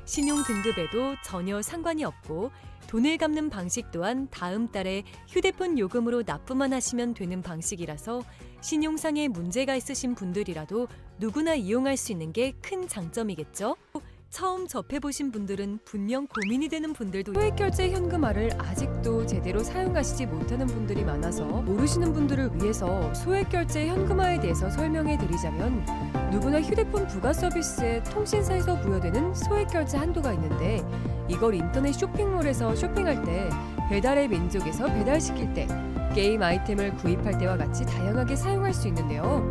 신용 등급에도 전혀 상관이 없고 돈을 갚는 방식 또한 다음 달에 휴대폰 요금으로 납부만 하시면 되는 방식이라서 신용상에 문제가 있으신 분들이라도 누구나 이용할 수 있는 게 큰 장점이겠죠? 처음 접해보신 분들은 분명 고민이 되는 분들도 소액결제 현금화를 아직도 제대로 사용하시지 못하는 분들이 많아서 모르시는 분들을 위해서 소액결제 현금화에 대해서 설명해 드리자면 누구나 휴대폰 부가 서비스에 통신사에서 부여되는 소액결제 한도가 있는데 이걸 인터넷 쇼핑몰에서 쇼핑할 때 배달의 민족에서 배달시킬 때 게임 아이템을 구입할 때와 같이 다양하게 사용할 수 있는데요.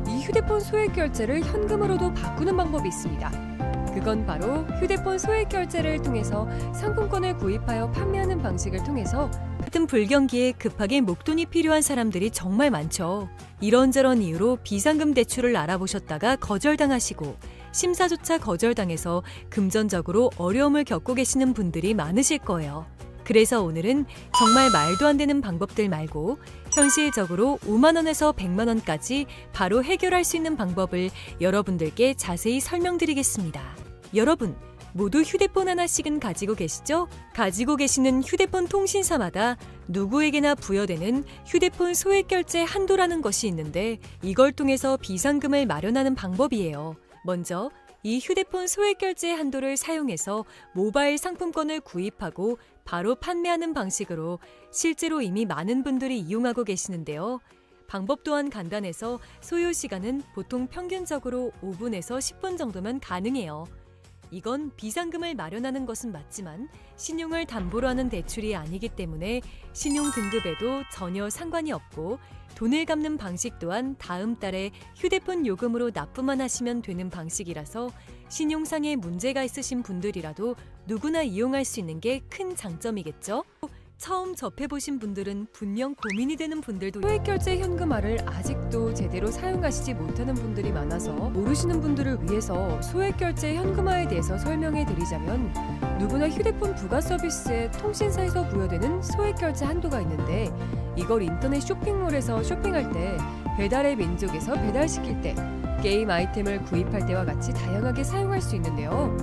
이 휴대폰 소액결제를 현금으로도 바꾸는 방법이 있습니다. 그건 바로 휴대폰 소액결제를 통해서 상품권을 구입하여 판매하는 방식을 통해서 같은 불경기에 급하게 목돈이 필요한 사람들이 정말 많죠. 이런저런 이유로 비상금 대출을 알아보셨다가 거절당하시고 심사조차 거절당해서 금전적으로 어려움을 겪고 계시는 분들이 많으실 거예요. 그래서 오늘은 정말 말도 안 되는 방법들 말고 현실적으로 5만 원에서 100만 원까지 바로 해결할 수 있는 방법을 여러분들께 자세히 설명드리겠습니다. 여러분, 모두 휴대폰 하나씩은 가지고 계시죠? 가지고 계시는 휴대폰 통신사마다 누구에게나 부여되는 휴대폰 소액결제 한도라는 것이 있는데 이걸 통해서 비상금을 마련하는 방법이에요. 먼저 이 휴대폰 소액결제 한도를 사용해서 모바일 상품권을 구입하고 바로 판매하는 방식으로 실제로 이미 많은 분들이 이용하고 계시는데요. 방법 또한 간단해서 소요 시간은 보통 평균적으로 5분에서 10분 정도면 가능해요. 이건 비상금을 마련하는 것은 맞지만 신용을 담보로 하는 대출이 아니기 때문에 신용 등급에도 전혀 상관이 없고 돈을 갚는 방식 또한 다음 달에 휴대폰 요금으로 납부만 하시면 되는 방식이라서 신용상에 문제가 있으신 분들이라도 누구나 이용할 수 있는 게 큰 장점이겠죠? 처음 접해보신 분들은 분명 고민이 되는 분들도 소액결제 현금화를 아직도 제대로 사용하시지 못하는 분들이 많아서 모르시는 분들을 위해서 소액결제 현금화에 대해서 설명해 드리자면 누구나 휴대폰 부가 서비스에 통신사에서 부여되는 소액결제 한도가 있는데 이걸 인터넷 쇼핑몰에서 쇼핑할 때 배달의 민족에서 배달시킬 때 게임 아이템을 구입할 때와 같이 다양하게 사용할 수 있는데요.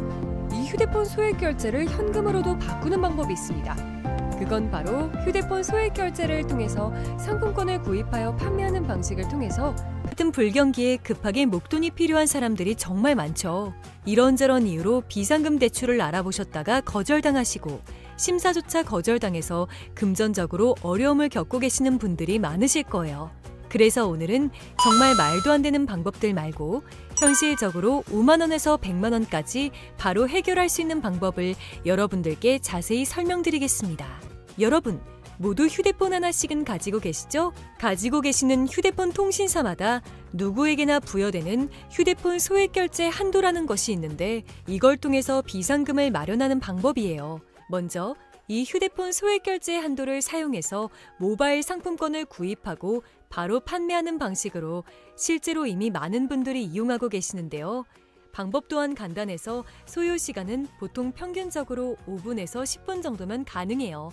이 휴대폰 소액결제를 현금으로도 바꾸는 방법이 있습니다. 그건 바로 휴대폰 소액결제를 통해서 상품권을 구입하여 판매하는 방식을 통해서 같은 불경기에 급하게 목돈이 필요한 사람들이 정말 많죠. 이런저런 이유로 비상금 대출을 알아보셨다가 거절당하시고 심사조차 거절당해서 금전적으로 어려움을 겪고 계시는 분들이 많으실 거예요. 그래서 오늘은 정말 말도 안 되는 방법들 말고 현실적으로 5만 원에서 100만 원까지 바로 해결할 수 있는 방법을 여러분들께 자세히 설명드리겠습니다. 여러분, 모두 휴대폰 하나씩은 가지고 계시죠? 가지고 계시는 휴대폰 통신사마다 누구에게나 부여되는 휴대폰 소액결제 한도라는 것이 있는데 이걸 통해서 비상금을 마련하는 방법이에요. 먼저 이 휴대폰 소액결제 한도를 사용해서 모바일 상품권을 구입하고 바로 판매하는 방식으로 실제로 이미 많은 분들이 이용하고 계시는데요. 방법 또한 간단해서 소요 시간은 보통 평균적으로 5분에서 10분 정도면 가능해요.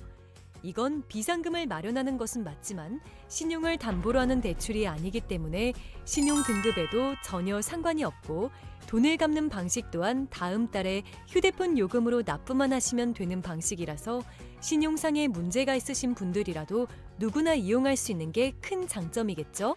이건 비상금을 마련하는 것은 맞지만 신용을 담보로 하는 대출이 아니기 때문에 신용 등급에도 전혀 상관이 없고 돈을 갚는 방식 또한 다음 달에 휴대폰 요금으로 납부만 하시면 되는 방식이라서 신용상에 문제가 있으신 분들이라도 누구나 이용할 수 있는 게 큰 장점이겠죠?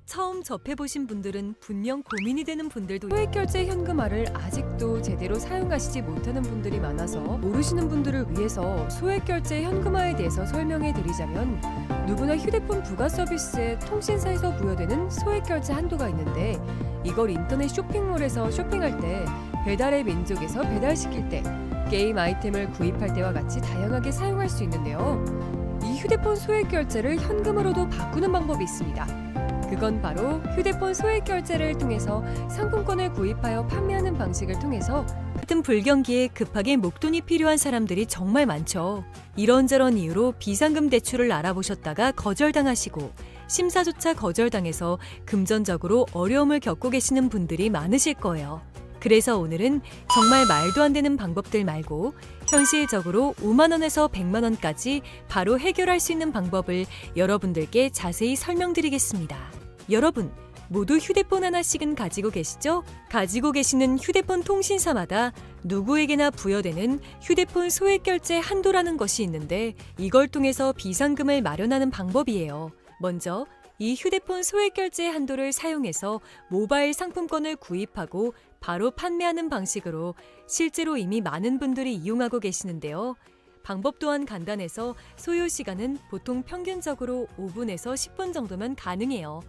처음 접해보신 분들은 분명 고민이 되는 분들도 소액결제 현금화를 아직도 제대로 사용하시지 못하는 분들이 많아서 모르시는 분들을 위해서 소액결제 현금화에 대해서 설명해 드리자면 누구나 휴대폰 부가 서비스에 통신사에서 부여되는 소액결제 한도가 있는데 이걸 인터넷 쇼핑몰에서 쇼핑할 때 배달의 민족에서 배달시킬 때 게임 아이템을 구입할 때와 같이 다양하게 사용할 수 있는데요. 이 휴대폰 소액결제를 현금으로도 바꾸는 방법이 있습니다. 그건 바로 휴대폰 소액결제를 통해서 상품권을 구입하여 판매하는 방식을 통해서 같은 불경기에 급하게 목돈이 필요한 사람들이 정말 많죠. 이런저런 이유로 비상금 대출을 알아보셨다가 거절당하시고 심사조차 거절당해서 금전적으로 어려움을 겪고 계시는 분들이 많으실 거예요. 그래서 오늘은 정말 말도 안 되는 방법들 말고 현실적으로 5만 원에서 100만 원까지 바로 해결할 수 있는 방법을 여러분들께 자세히 설명드리겠습니다. 여러분, 모두 휴대폰 하나씩은 가지고 계시죠? 가지고 계시는 휴대폰 통신사마다 누구에게나 부여되는 휴대폰 소액 결제 한도라는 것이 있는데 이걸 통해서 비상금을 마련하는 방법이에요. 먼저 이 휴대폰 소액 결제 한도를 사용해서 모바일 상품권을 구입하고 바로 판매하는 방식으로 실제로 이미 많은 분들이 이용하고 계시는데요. 방법 또한 간단해서 소요 시간은 보통 평균적으로 5분에서 10분 정도면 가능해요.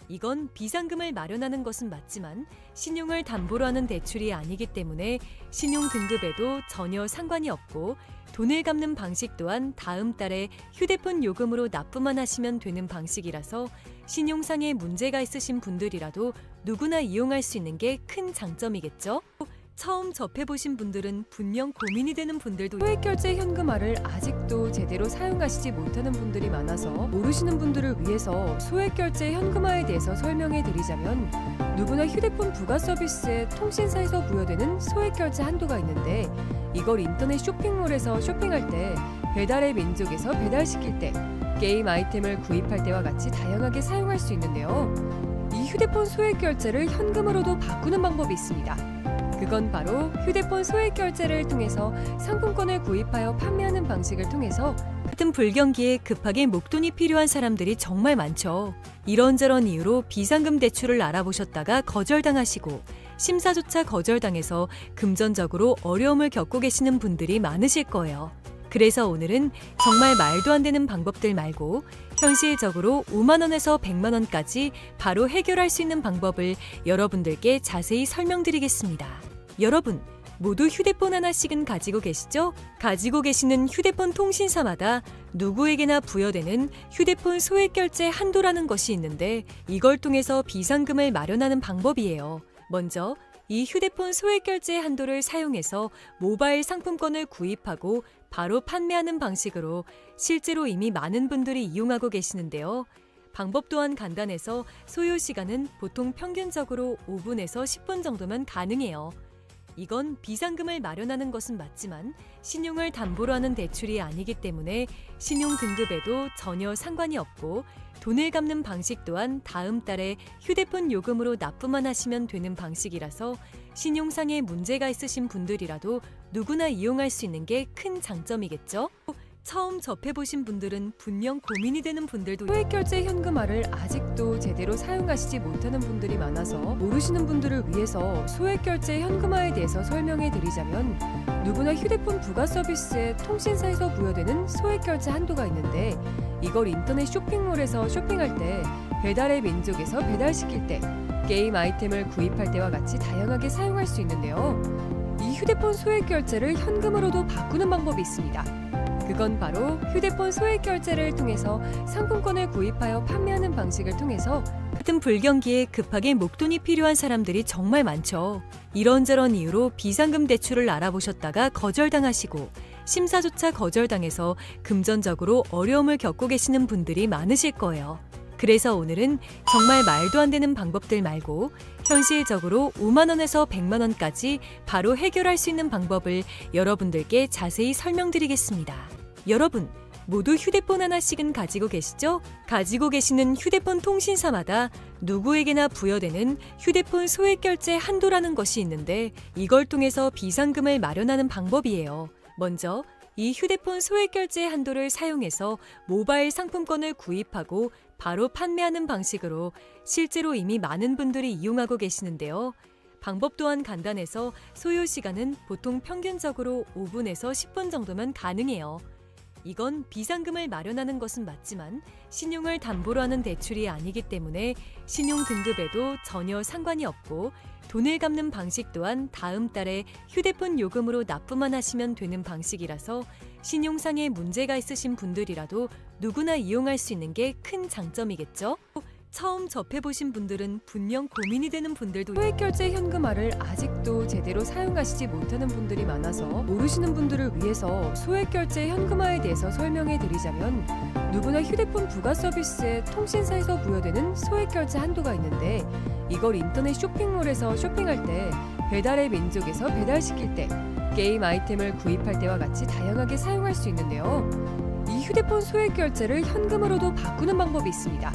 이건 비상금을 마련하는 것은 맞지만 신용을 담보로 하는 대출이 아니기 때문에 신용 등급에도 전혀 상관이 없고 돈을 갚는 방식 또한 다음 달에 휴대폰 요금으로 납부만 하시면 되는 방식이라서 신용상에 문제가 있으신 분들이라도 누구나 이용할 수 있는 게 큰 장점이겠죠? 처음 접해보신 분들은 분명 고민이 되는 분들도 소액결제 현금화를 아직도 제대로 사용하시지 못하는 분들이 많아서 모르시는 분들을 위해서 소액결제 현금화에 대해서 설명해 드리자면 누구나 휴대폰 부가 서비스에 통신사에서 부여되는 소액결제 한도가 있는데 이걸 인터넷 쇼핑몰에서 쇼핑할 때 배달의 민족에서 배달시킬 때 게임 아이템을 구입할 때와 같이 다양하게 사용할 수 있는데요. 이 휴대폰 소액결제를 현금으로도 바꾸는 방법이 있습니다. 그건 바로 휴대폰 소액 결제를 통해서 상품권을 구입하여 판매하는 방식을 통해서 같은 불경기에 급하게 목돈이 필요한 사람들이 정말 많죠. 이런저런 이유로 비상금 대출을 알아보셨다가 거절당하시고 심사조차 거절당해서 금전적으로 어려움을 겪고 계시는 분들이 많으실 거예요. 그래서 오늘은 정말 말도 안 되는 방법들 말고 현실적으로 5만 원에서 100만 원까지 바로 해결할 수 있는 방법을 여러분들께 자세히 설명드리겠습니다. 여러분, 모두 휴대폰 하나씩은 가지고 계시죠? 가지고 계시는 휴대폰 통신사마다 누구에게나 부여되는 휴대폰 소액 결제 한도라는 것이 있는데 이걸 통해서 비상금을 마련하는 방법이에요. 먼저 이 휴대폰 소액 결제 한도를 사용해서 모바일 상품권을 구입하고 바로 판매하는 방식으로 실제로 이미 많은 분들이 이용하고 계시는데요. 방법 또한 간단해서 소요 시간은 보통 평균적으로 5분에서 10분 정도면 가능해요. 이건 비상금을 마련하는 것은 맞지만 신용을 담보로 하는 대출이 아니기 때문에 신용 등급에도 전혀 상관이 없고 돈을 갚는 방식 또한 다음 달에 휴대폰 요금으로 납부만 하시면 되는 방식이라서 신용상에 문제가 있으신 분들이라도 누구나 이용할 수 있는 게 큰 장점이겠죠? 처음 접해보신 분들은 분명 고민이 되는 분들도 소액결제 현금화를 아직도 제대로 사용하시지 못하는 분들이 많아서 모르시는 분들을 위해서 소액결제 현금화에 대해서 설명해 드리자면 누구나 휴대폰 부가 서비스에 통신사에서 부여되는 소액결제 한도가 있는데 이걸 인터넷 쇼핑몰에서 쇼핑할 때 배달의 민족에서 배달시킬 때 게임 아이템을 구입할 때와 같이 다양하게 사용할 수 있는데요. 이 휴대폰 소액결제를 현금으로도 바꾸는 방법이 있습니다. 그건 바로 휴대폰 소액 결제를 통해서 상품권을 구입하여 판매하는 방식을 통해서 같은 불경기에 급하게 목돈이 필요한 사람들이 정말 많죠. 이런저런 이유로 비상금 대출을 알아보셨다가 거절당하시고 심사조차 거절당해서 금전적으로 어려움을 겪고 계시는 분들이 많으실 거예요. 그래서 오늘은 정말 말도 안 되는 방법들 말고 현실적으로 5만 원에서 100만 원까지 바로 해결할 수 있는 방법을 여러분들께 자세히 설명드리겠습니다. 여러분, 모두 휴대폰 하나씩은 가지고 계시죠? 가지고 계시는 휴대폰 통신사마다 누구에게나 부여되는 휴대폰 소액 결제 한도라는 것이 있는데 이걸 통해서 비상금을 마련하는 방법이에요. 먼저 이 휴대폰 소액 결제 한도를 사용해서 모바일 상품권을 구입하고 바로 판매하는 방식으로 실제로 이미 많은 분들이 이용하고 계시는데요. 방법 또한 간단해서 소요 시간은 보통 평균적으로 5분에서 10분 정도면 가능해요. 이건 비상금을 마련하는 것은 맞지만 신용을 담보로 하는 대출이 아니기 때문에 신용 등급에도 전혀 상관이 없고 돈을 갚는 방식 또한 다음 달에 휴대폰 요금으로 납부만 하시면 되는 방식이라서 신용상에 문제가 있으신 분들이라도 누구나 이용할 수 있는 게 큰 장점이겠죠? 처음 접해보신 분들은 분명 고민이 되는 분들도 소액결제 현금화를 아직도 제대로 사용하시지 못하는 분들이 많아서 모르시는 분들을 위해서 소액결제 현금화에 대해서 설명해 드리자면 누구나 휴대폰 부가 서비스에 통신사에서 부여되는 소액결제 한도가 있는데 이걸 인터넷 쇼핑몰에서 쇼핑할 때 배달의 민족에서 배달시킬 때 게임 아이템을 구입할 때와 같이 다양하게 사용할 수 있는데요. 이 휴대폰 소액결제를 현금으로도 바꾸는 방법이 있습니다.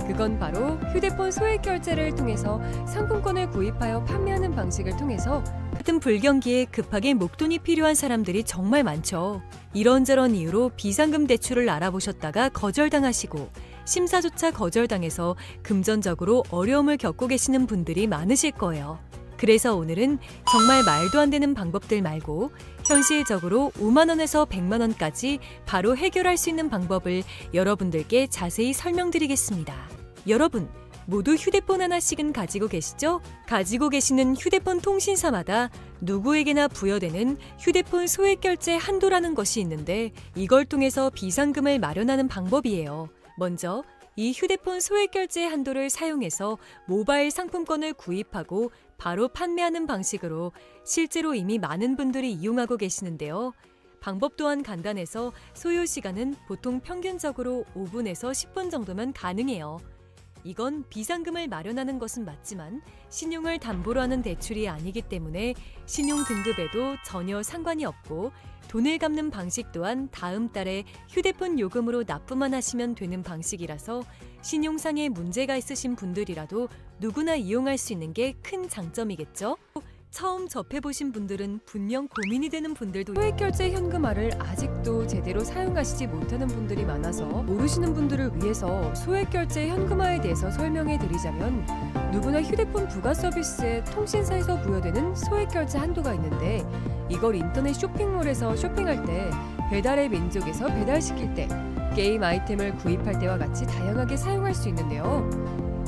그건 바로 휴대폰 소액 결제를 통해서 상품권을 구입하여 판매하는 방식을 통해서 같은 불경기에 급하게 목돈이 필요한 사람들이 정말 많죠. 이런저런 이유로 비상금 대출을 알아보셨다가 거절당하시고 심사조차 거절당해서 금전적으로 어려움을 겪고 계시는 분들이 많으실 거예요. 그래서 오늘은 정말 말도 안 되는 방법들 말고 현실적으로 5만 원에서 100만 원까지 바로 해결할 수 있는 방법을 여러분들께 자세히 설명드리겠습니다. 여러분, 모두 휴대폰 하나씩은 가지고 계시죠? 가지고 계시는 휴대폰 통신사마다 누구에게나 부여되는 휴대폰 소액 결제 한도라는 것이 있는데 이걸 통해서 비상금을 마련하는 방법이에요. 먼저 이 휴대폰 소액 결제 한도를 사용해서 모바일 상품권을 구입하고 바로 판매하는 방식으로 실제로 이미 많은 분들이 이용하고 계시는데요. 방법 또한 간단해서 소요 시간은 보통 평균적으로 5분에서 10분 정도면 가능해요. 이건 비상금을 마련하는 것은 맞지만 신용을 담보로 하는 대출이 아니기 때문에 신용 등급에도 전혀 상관이 없고 돈을 갚는 방식 또한 다음 달에 휴대폰 요금으로 납부만 하시면 되는 방식이라서 신용상에 문제가 있으신 분들이라도 누구나 이용할 수 있는 게 큰 장점이겠죠? 처음 접해보신 분들은 분명 고민이 되는 분들도 소액 결제 현금화를 아직도 제대로 사용하시지 못하는 분들이 많아서 모르시는 분들을 위해서 소액 결제 현금화에 대해서 설명해 드리자면 누구나 휴대폰 부가 서비스에 통신사에서 부여되는 소액 결제 한도가 있는데 이걸 인터넷 쇼핑몰에서 쇼핑할 때 배달의 민족에서 배달시킬 때 게임 아이템을 구입할 때와 같이 다양하게 사용할 수 있는데요.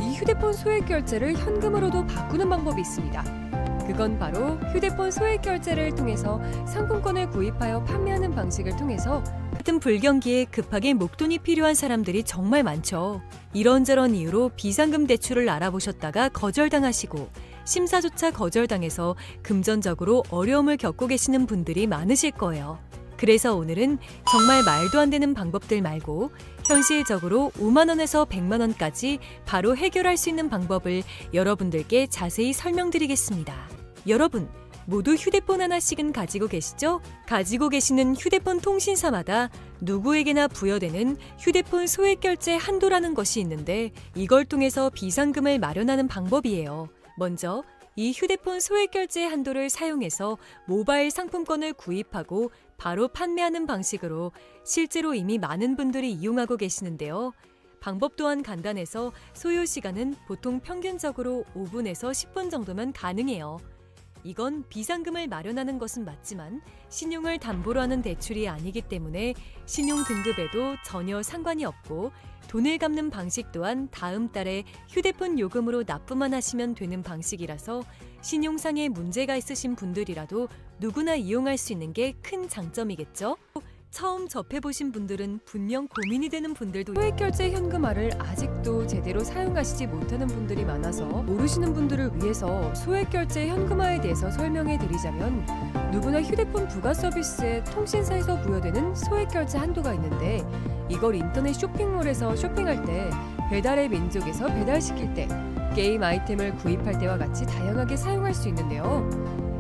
이 휴대폰 소액 결제를 현금으로도 바꾸는 방법이 있습니다. 그건 바로 휴대폰 소액 결제를 통해서 상품권을 구입하여 판매하는 방식을 통해서 같은 불경기에 급하게 목돈이 필요한 사람들이 정말 많죠. 이런저런 이유로 비상금 대출을 알아보셨다가 거절당하시고 심사조차 거절당해서 금전적으로 어려움을 겪고 계시는 분들이 많으실 거예요. 그래서 오늘은 정말 말도 안 되는 방법들 말고 현실적으로 5만 원에서 100만 원까지 바로 해결할 수 있는 방법을 여러분들께 자세히 설명드리겠습니다. 여러분, 모두 휴대폰 하나씩은 가지고 계시죠? 가지고 계시는 휴대폰 통신사마다 누구에게나 부여되는 휴대폰 소액 결제 한도라는 것이 있는데 이걸 통해서 비상금을 마련하는 방법이에요. 먼저 이 휴대폰 소액 결제 한도를 사용해서 모바일 상품권을 구입하고 바로 판매하는 방식으로 실제로 이미 많은 분들이 이용하고 계시는데요. 방법 또한 간단해서 소요 시간은 보통 평균적으로 5분에서 10분 정도면 가능해요. 이건 비상금을 마련하는 것은 맞지만 신용을 담보로 하는 대출이 아니기 때문에 신용 등급에도 전혀 상관이 없고 돈을 갚는 방식 또한 다음 달에 휴대폰 요금으로 납부만 하시면 되는 방식이라서 신용상에 문제가 있으신 분들이라도 누구나 이용할 수 있는 게 큰 장점이겠죠? 처음 접해보신 분들은 분명 고민이 되는 분들도 소액 결제 현금화를 아직도 제대로 사용하시지 못하는 분들이 많아서 모르시는 분들을 위해서 소액 결제 현금화에 대해서 설명해 드리자면 누구나 휴대폰 부가 서비스에 통신사에서 부여되는 소액 결제 한도가 있는데 이걸 인터넷 쇼핑몰에서 쇼핑할 때 배달의 민족에서 배달시킬 때 게임 아이템을 구입할 때와 같이 다양하게 사용할 수 있는데요.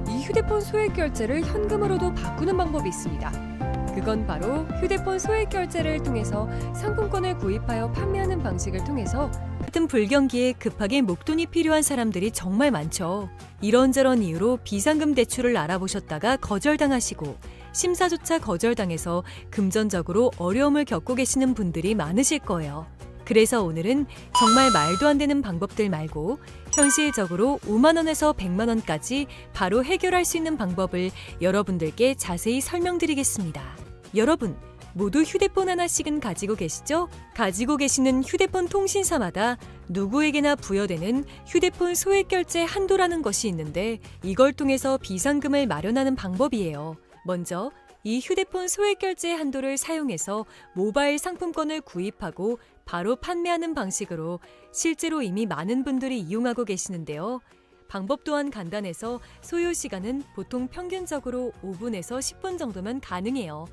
이 휴대폰 소액 결제를 현금으로도 바꾸는 방법이 있습니다. 그건 바로 휴대폰 소액 결제를 통해서 상품권을 구입하여 판매하는 방식을 통해서 같은 불경기에 급하게 목돈이 필요한 사람들이 정말 많죠. 이런저런 이유로 비상금 대출을 알아보셨다가 거절당하시고 심사조차 거절당해서 금전적으로 어려움을 겪고 계시는 분들이 많으실 거예요. 그래서 오늘은 정말 말도 안 되는 방법들 말고 현실적으로 5만 원에서 100만 원까지 바로 해결할 수 있는 방법을 여러분들께 자세히 설명드리겠습니다. 여러분, 모두 휴대폰 하나씩은 가지고 계시죠? 가지고 계시는 휴대폰 통신사마다 누구에게나 부여되는 휴대폰 소액 결제 한도라는 것이 있는데 이걸 통해서 비상금을 마련하는 방법이에요. 먼저 이 휴대폰 소액 결제 한도를 사용해서 모바일 상품권을 구입하고 바로 판매하는 방식으로 실제로 이미 많은 분들이 이용하고 계시는데요. 방법 또한 간단해서 소요 시간은 보통 평균적으로 5분에서 10분 정도면 가능해요.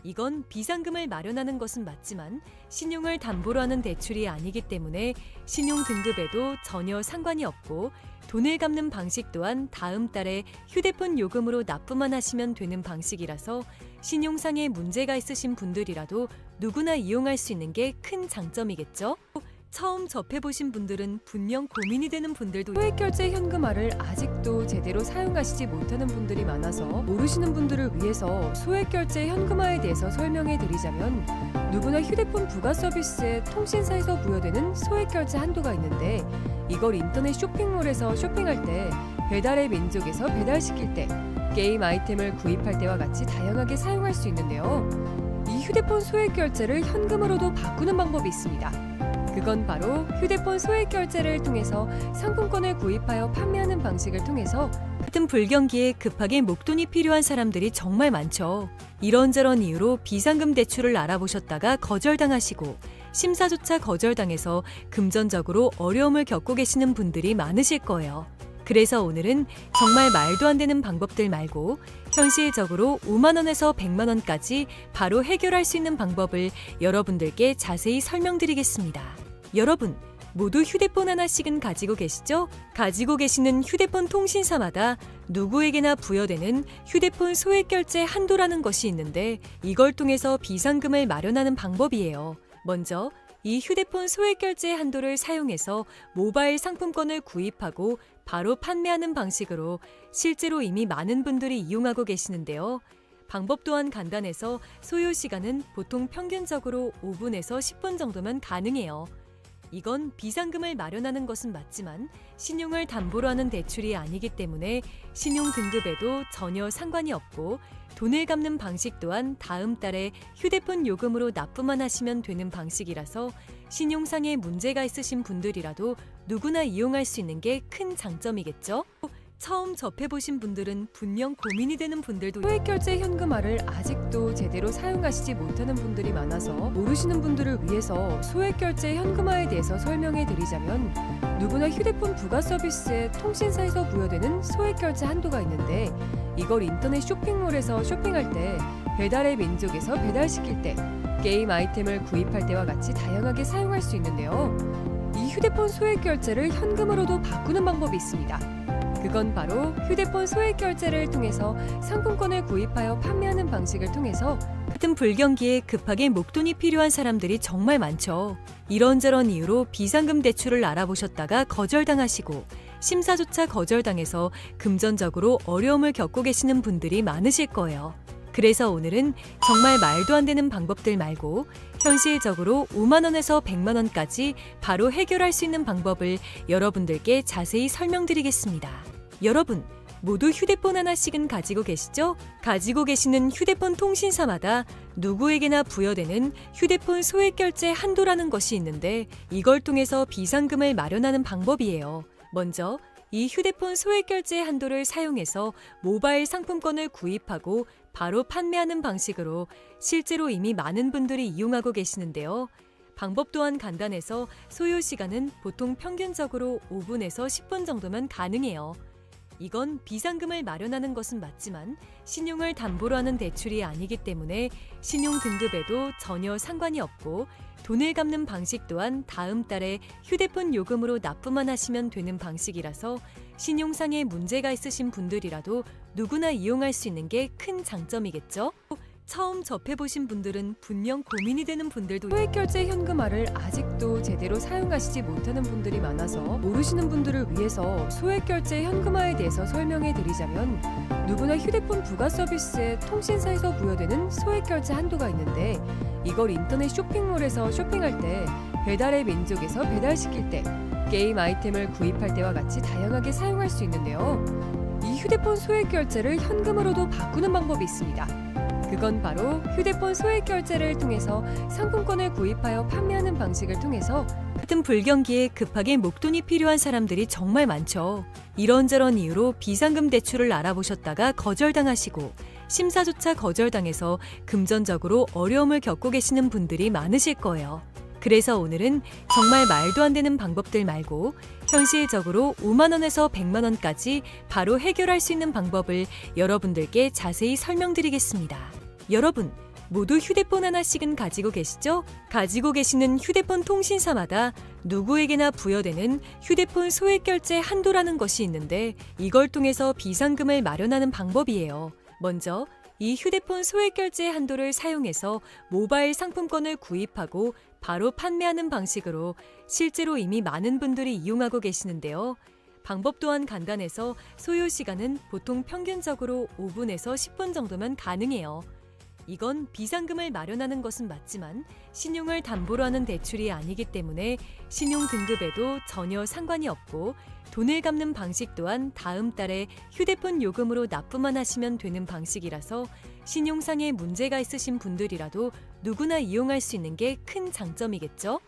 이건 비상금을 마련하는 것은 맞지만 신용을 담보로 하는 대출이 아니기 때문에 신용 등급에도 전혀 상관이 없고 돈을 갚는 방식 또한 다음 달에 휴대폰 요금으로 납부만 하시면 되는 방식이라서 신용상에 문제가 있으신 분들이라도 누구나 이용할 수 있는 게 큰 장점이겠죠? 처음 접해보신 분들은 분명 고민이 되는 분들도 소액결제 현금화를 아직도 제대로 사용하시지 못하는 분들이 많아서 모르시는 분들을 위해서 소액결제 현금화에 대해서 설명해 드리자면, 누구나 휴대폰 부가 서비스에 통신사에서 부여되는 소액결제 한도가 있는데, 이걸 인터넷 쇼핑몰에서 쇼핑할 때, 배달의 민족에서 배달시킬 때, 게임 아이템을 구입할 때와 같이 다양하게 사용할 수 있는데요. 이 휴대폰 소액결제를 현금으로도 바꾸는 방법이 있습니다. 그건 바로 휴대폰 소액결제를 통해서 상품권을 구입하여 판매하는 방식을 통해서 같은 불경기에 급하게 목돈이 필요한 사람들이 정말 많죠. 이런저런 이유로 비상금 대출을 알아보셨다가 거절당하시고 심사조차 거절당해서 금전적으로 어려움을 겪고 계시는 분들이 많으실 거예요. 그래서 오늘은 정말 말도 안 되는 방법들 말고 현실적으로 5만 원에서 100만 원까지 바로 해결할 수 있는 방법을 여러분들께 자세히 설명드리겠습니다. 여러분, 모두 휴대폰 하나씩은 가지고 계시죠? 가지고 계시는 휴대폰 통신사마다 누구에게나 부여되는 휴대폰 소액결제 한도라는 것이 있는데, 이걸 통해서 비상금을 마련하는 방법이에요. 먼저 이 휴대폰 소액결제 한도를 사용해서 모바일 상품권을 구입하고 바로 판매하는 방식으로 실제로 이미 많은 분들이 이용하고 계시는데요. 방법 또한 간단해서 소요 시간은 보통 평균적으로 5분에서 10분 정도면 가능해요. 이건 비상금을 마련하는 것은 맞지만 신용을 담보로 하는 대출이 아니기 때문에 신용 등급에도 전혀 상관이 없고, 돈을 갚는 방식 또한 다음 달에 휴대폰 요금으로 납부만 하시면 되는 방식이라서 신용상에 문제가 있으신 분들이라도 누구나 이용할 수 있는 게 큰 장점이겠죠? 처음 접해보신 분들은 분명 고민이 되는 분들도 소액결제 현금화를 아직도 제대로 사용하시지 못하는 분들이 많아서 모르시는 분들을 위해서 소액결제 현금화에 대해서 설명해 드리자면, 누구나 휴대폰 부가 서비스에 통신사에서 부여되는 소액결제 한도가 있는데, 이걸 인터넷 쇼핑몰에서 쇼핑할 때, 배달의 민족에서 배달시킬 때, 게임 아이템을 구입할 때와 같이 다양하게 사용할 수 있는데요. 이 휴대폰 소액결제를 현금으로도 바꾸는 방법이 있습니다. 그건 바로 휴대폰 소액결제를 통해서 상품권을 구입하여 판매하는 방식을 통해서 같은 불경기에 급하게 목돈이 필요한 사람들이 정말 많죠. 이런저런 이유로 비상금 대출을 알아보셨다가 거절당하시고 심사조차 거절당해서 금전적으로 어려움을 겪고 계시는 분들이 많으실 거예요. 그래서 오늘은 정말 말도 안 되는 방법들 말고 현실적으로 5만 원에서 100만 원까지 바로 해결할 수 있는 방법을 여러분들께 자세히 설명드리겠습니다. 여러분, 모두 휴대폰 하나씩은 가지고 계시죠? 가지고 계시는 휴대폰 통신사마다 누구에게나 부여되는 휴대폰 소액결제 한도라는 것이 있는데, 이걸 통해서 비상금을 마련하는 방법이에요. 먼저 이 휴대폰 소액결제 한도를 사용해서 모바일 상품권을 구입하고 바로 판매하는 방식으로 실제로 이미 많은 분들이 이용하고 계시는데요. 방법 또한 간단해서 소요 시간은 보통 평균적으로 5분에서 10분 정도면 가능해요. 이건 비상금을 마련하는 것은 맞지만 신용을 담보로 하는 대출이 아니기 때문에 신용 등급에도 전혀 상관이 없고, 돈을 갚는 방식 또한 다음 달에 휴대폰 요금으로 납부만 하시면 되는 방식이라서 신용상에 문제가 있으신 분들이라도 누구나 이용할 수 있는 게 큰 장점이겠죠? 처음 접해보신 분들은 분명 고민이 되는 분들도 소액결제 현금화를 아직도 제대로 사용하시지 못하는 분들이 많아서 모르시는 분들을 위해서 소액결제 현금화에 대해서 설명해 드리자면, 누구나 휴대폰 부가 서비스에 통신사에서 부여되는 소액결제 한도가 있는데, 이걸 인터넷 쇼핑몰에서 쇼핑할 때, 배달의 민족에서 배달시킬 때, 게임 아이템을 구입할 때와 같이 다양하게 사용할 수 있는데요. 이 휴대폰 소액결제를 현금으로도 바꾸는 방법이 있습니다. 그건 바로 휴대폰 소액결제를 통해서 상품권을 구입하여 판매하는 방식을 통해서 같은 불경기에 급하게 목돈이 필요한 사람들이 정말 많죠. 이런저런 이유로 비상금 대출을 알아보셨다가 거절당하시고 심사조차 거절당해서 금전적으로 어려움을 겪고 계시는 분들이 많으실 거예요. 그래서 오늘은 정말 말도 안 되는 방법들 말고 현실적으로 5만 원에서 100만 원까지 바로 해결할 수 있는 방법을 여러분들께 자세히 설명드리겠습니다. 여러분, 모두 휴대폰 하나씩은 가지고 계시죠? 가지고 계시는 휴대폰 통신사마다 누구에게나 부여되는 휴대폰 소액결제 한도라는 것이 있는데, 이걸 통해서 비상금을 마련하는 방법이에요. 먼저 이 휴대폰 소액 결제 한도를 사용해서 모바일 상품권을 구입하고 바로 판매하는 방식으로 실제로 이미 많은 분들이 이용하고 계시는데요. 방법 또한 간단해서 소요 시간은 보통 평균적으로 5분에서 10분 정도면 가능해요. 이건 비상금을 마련하는 것은 맞지만 신용을 담보로 하는 대출이 아니기 때문에 신용 등급에도 전혀 상관이 없고 돈을 갚는 방식 또한 다음 달에 휴대폰 요금으로 납부만 하시면 되는 방식이라서 신용상에 문제가 있으신 분들이라도 누구나 이용할 수 있는 게 큰 장점이겠죠?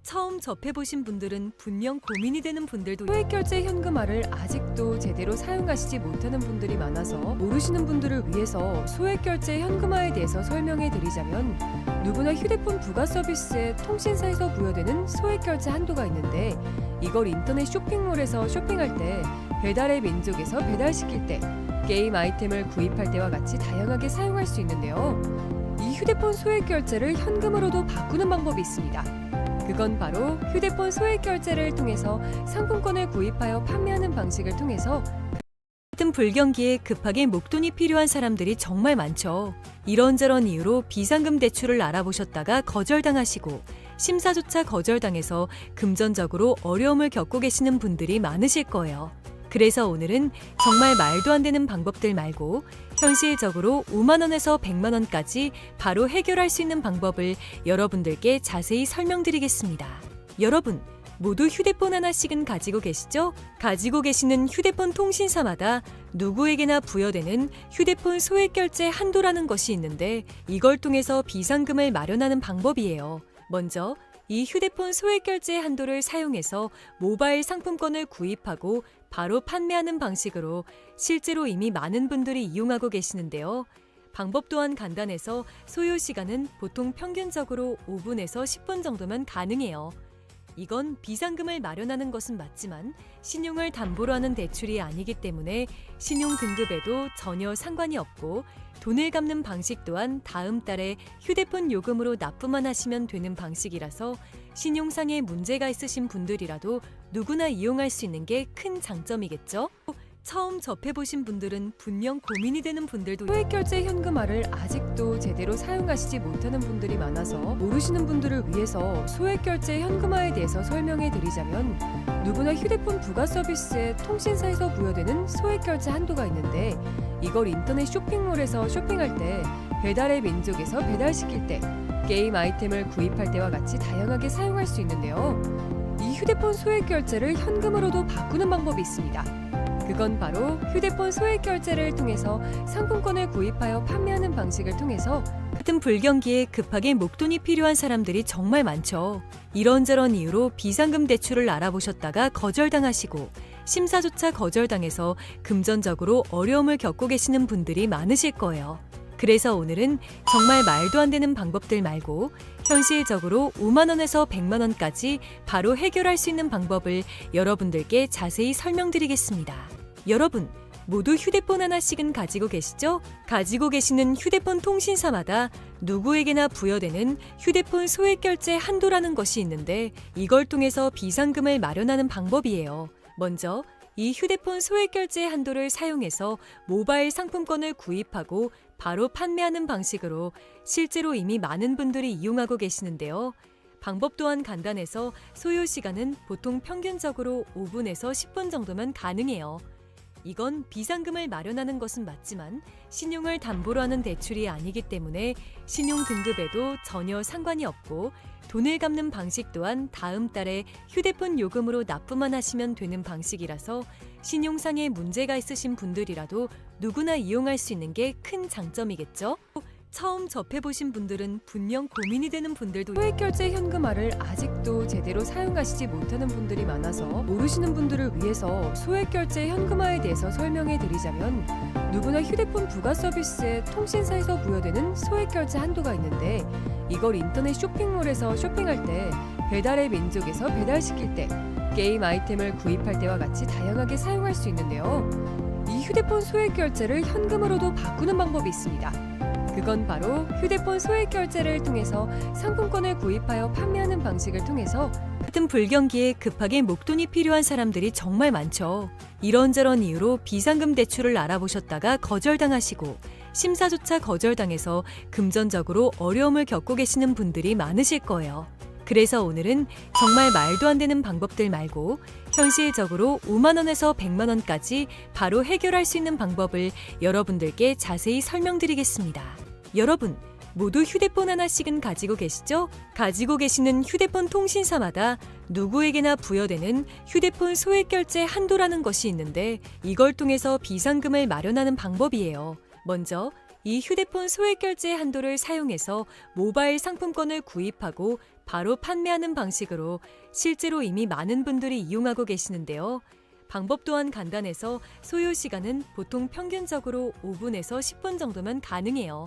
처음 접해보신 분들은 분명 고민이 되는 분들도 소액결제 현금화를 아직도 제대로 사용하시지 못하는 분들이 많아서 모르시는 분들을 위해서 소액결제 현금화에 대해서 설명해 드리자면 누구나 휴대폰 부가 서비스에 통신사에서 부여되는 소액결제 한도가 있는데 이걸 인터넷 쇼핑몰에서 쇼핑할 때 배달의 민족에서 배달시킬 때 게임 아이템을 구입할 때와 같이 다양하게 사용할 수 있는데요. 이 휴대폰 소액결제를 현금으로도 바꾸는 방법이 있습니다. 그건 바로 휴대폰 소액 결제를 통해서 상품권을 구입하여 판매하는 방식을 통해서 같은 불경기에 급하게 목돈이 필요한 사람들이 정말 많죠. 이런저런 이유로 비상금 대출을 알아보셨다가 거절당하시고 심사조차 거절당해서 금전적으로 어려움을 겪고 계시는 분들이 많으실 거예요. 그래서 오늘은 정말 말도 안 되는 방법들 말고 현실적으로 5만 원에서 100만 원까지 바로 해결할 수 있는 방법을 여러분들께 자세히 설명드리겠습니다. 여러분, 모두 휴대폰 하나씩은 가지고 계시죠? 가지고 계시는 휴대폰 통신사마다 누구에게나 부여되는 휴대폰 소액 결제 한도라는 것이 있는데 이걸 통해서 비상금을 마련하는 방법이에요. 먼저 이 휴대폰 소액 결제 한도를 사용해서 모바일 상품권을 구입하고 바로 판매하는 방식으로 실제로 이미 많은 분들이 이용하고 계시는데요. 방법 또한 간단해서 소요 시간은 보통 평균적으로 5분에서 10분 정도면 가능해요. 이건 비상금을 마련하는 것은 맞지만 신용을 담보로 하는 대출이 아니기 때문에 신용 등급에도 전혀 상관이 없고 돈을 갚는 방식 또한 다음 달에 휴대폰 요금으로 납부만 하시면 되는 방식이라서 신용상에 문제가 있으신 분들이라도 누구나 이용할 수 있는 게 큰 장점이겠죠? 처음 접해보신 분들은 분명 고민이 되는 분들도 소액결제 현금화를 아직도 제대로 사용하시지 못하는 분들이 많아서 모르시는 분들을 위해서 소액결제 현금화에 대해서 설명해 드리자면 누구나 휴대폰 부가 서비스에 통신사에서 부여되는 소액결제 한도가 있는데 이걸 인터넷 쇼핑몰에서 쇼핑할 때 배달의 민족에서 배달시킬 때 게임 아이템을 구입할 때와 같이 다양하게 사용할 수 있는데요. 이 휴대폰 소액결제를 현금으로도 바꾸는 방법이 있습니다. 그건 바로 휴대폰 소액 결제를 통해서 상품권을 구입하여 판매하는 방식을 통해서 같은 불경기에 급하게 목돈이 필요한 사람들이 정말 많죠. 이런저런 이유로 비상금 대출을 알아보셨다가 거절당하시고 심사조차 거절당해서 금전적으로 어려움을 겪고 계시는 분들이 많으실 거예요. 그래서 오늘은 정말 말도 안 되는 방법들 말고 현실적으로 5만 원에서 100만 원까지 바로 해결할 수 있는 방법을 여러분들께 자세히 설명드리겠습니다. 여러분, 모두 휴대폰 하나씩은 가지고 계시죠? 가지고 계시는 휴대폰 통신사마다 누구에게나 부여되는 휴대폰 소액 결제 한도라는 것이 있는데 이걸 통해서 비상금을 마련하는 방법이에요. 먼저 이 휴대폰 소액 결제 한도를 사용해서 모바일 상품권을 구입하고 바로 판매하는 방식으로 실제로 이미 많은 분들이 이용하고 계시는데요. 방법 또한 간단해서 소요 시간은 보통 평균적으로 5분에서 10분 정도면 가능해요. 이건 비상금을 마련하는 것은 맞지만 신용을 담보로 하는 대출이 아니기 때문에 신용 등급에도 전혀 상관이 없고 돈을 갚는 방식 또한 다음 달에 휴대폰 요금으로 납부만 하시면 되는 방식이라서 신용상에 문제가 있으신 분들이라도 누구나 이용할 수 있는 게 큰 장점이겠죠? 처음 접해보신 분들은 분명 고민이 되는 분들도 소액결제 현금화를 아직도 제대로 사용하시지 못하는 분들이 많아서 모르시는 분들을 위해서 소액결제 현금화에 대해서 설명해 드리자면 누구나 휴대폰 부가 서비스에 통신사에서 부여되는 소액결제 한도가 있는데 이걸 인터넷 쇼핑몰에서 쇼핑할 때 배달의 민족에서 배달시킬 때 게임 아이템을 구입할 때와 같이 다양하게 사용할 수 있는데요. 이 휴대폰 소액결제를 현금으로도 바꾸는 방법이 있습니다. 그건 바로 휴대폰 소액 결제를 통해서 상품권을 구입하여 판매하는 방식을 통해서 같은 불경기에 급하게 목돈이 필요한 사람들이 정말 많죠. 이런저런 이유로 비상금 대출을 알아보셨다가 거절당하시고 심사조차 거절당해서 금전적으로 어려움을 겪고 계시는 분들이 많으실 거예요. 그래서 오늘은 정말 말도 안 되는 방법들 말고 현실적으로 5만 원에서 100만 원까지 바로 해결할 수 있는 방법을 여러분들께 자세히 설명드리겠습니다. 여러분, 모두 휴대폰 하나씩은 가지고 계시죠? 가지고 계시는 휴대폰 통신사마다 누구에게나 부여되는 휴대폰 소액결제 한도라는 것이 있는데 이걸 통해서 비상금을 마련하는 방법이에요. 먼저 이 휴대폰 소액결제 한도를 사용해서 모바일 상품권을 구입하고 바로 판매하는 방식으로 실제로 이미 많은 분들이 이용하고 계시는데요. 방법 또한 간단해서 소요 시간은 보통 평균적으로 5분에서 10분 정도면 가능해요.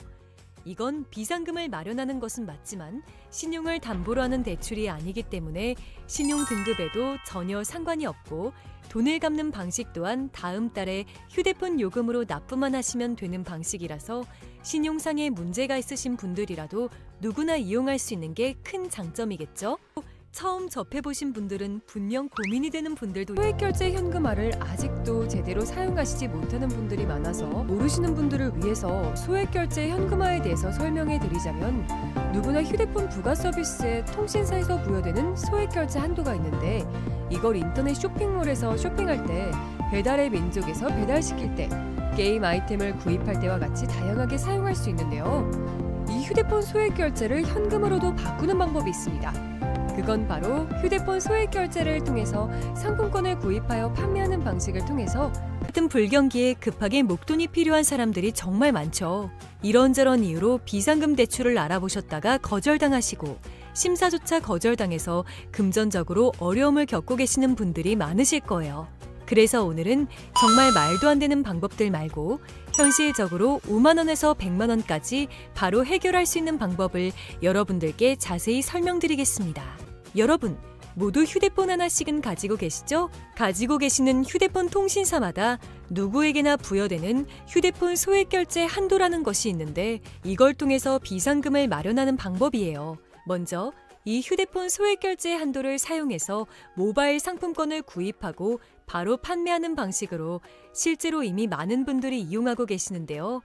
이건 비상금을 마련하는 것은 맞지만 신용을 담보로 하는 대출이 아니기 때문에 신용 등급에도 전혀 상관이 없고 돈을 갚는 방식 또한 다음 달에 휴대폰 요금으로 납부만 하시면 되는 방식이라서 신용상에 문제가 있으신 분들이라도 누구나 이용할 수 있는 게 큰 장점이겠죠? 처음 접해보신 분들은 분명 고민이 되는 분들도 소액결제 현금화를 아직도 제대로 사용하시지 못하는 분들이 많아서 모르시는 분들을 위해서 소액결제 현금화에 대해서 설명해 드리자면 누구나 휴대폰 부가 서비스에 통신사에서 부여되는 소액결제 한도가 있는데 이걸 인터넷 쇼핑몰에서 쇼핑할 때 배달의 민족에서 배달시킬 때 게임 아이템을 구입할 때와 같이 다양하게 사용할 수 있는데요. 이 휴대폰 소액결제를 현금으로도 바꾸는 방법이 있습니다. 그건 바로 휴대폰 소액결제를 통해서 상품권을 구입하여 판매하는 방식을 통해서 같은 불경기에 급하게 목돈이 필요한 사람들이 정말 많죠. 이런저런 이유로 비상금 대출을 알아보셨다가 거절당하시고 심사조차 거절당해서 금전적으로 어려움을 겪고 계시는 분들이 많으실 거예요. 그래서 오늘은 정말 말도 안 되는 방법들 말고 현실적으로 5만 원에서 100만 원까지 바로 해결할 수 있는 방법을 여러분들께 자세히 설명드리겠습니다. 여러분, 모두 휴대폰 하나씩은 가지고 계시죠? 가지고 계시는 휴대폰 통신사마다 누구에게나 부여되는 휴대폰 소액결제 한도라는 것이 있는데 이걸 통해서 비상금을 마련하는 방법이에요. 먼저 이 휴대폰 소액결제 한도를 사용해서 모바일 상품권을 구입하고 바로 판매하는 방식으로 실제로 이미 많은 분들이 이용하고 계시는데요.